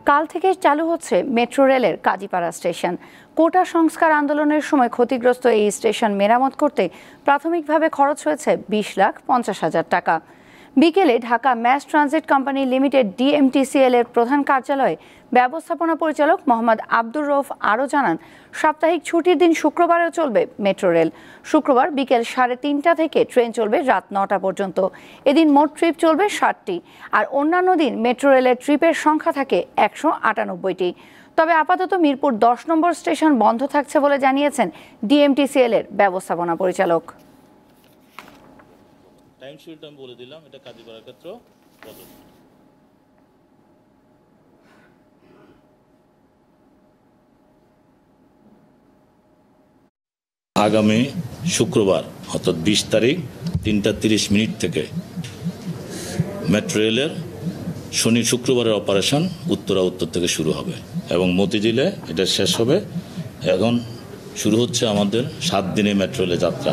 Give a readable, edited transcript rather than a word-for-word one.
কাল থেকে চালু হচ্ছে মেট্রো রেলের কাজীপাড়া স্টেশন। কোটা সংস্কার আন্দোলনের সময় ক্ষতিগ্রস্ত এই স্টেশন মেরামত করতে প্রাথমিকভাবে খরচ হয়েছে 20,50,000 টাকা। বিকেলে Dhaka mass transit company limited DMTCL এর প্রধান কার্যালয়ে ব্যবস্থাপনা পরিচালক মোহাম্মদ আব্দুর রউফ আরও জানান, সাপ্তাহিক ছুটির দিন শুক্রবারেও চলবে মেট্রো রেল। শুক্রবার বিকেল 3:30 থেকে ট্রেন চলবে রাত 9টা পর্যন্ত। এদিন মোট ট্রিপ চলবে 60টি, আর অন্যান্য দিন মেট্রো রেলের ট্রিপের সংখ্যা থাকে 198টি। তবে আপাতত মিরপুর 10 নম্বর স্টেশন বন্ধ থাকছে বলে জানিয়েছেন ডিএমটিসিএল এর ব্যবস্থাপনা পরিচালক। টাইম শিডিউলটা আমি বলে দিলাম, এটা কাজীপাড়ার ক্ষেত্রে আগামী শুক্রবার অর্থাৎ 20 তারিখ 3:30 থেকে মেট্রো রেলের শনি শুক্রবারের অপারেশন উত্তর থেকে শুরু হবে এবং মতিঝিলে এটা শেষ হবে। এখন শুরু হচ্ছে আমাদের 7 দিনের মেট্রো রেলের যাত্রা।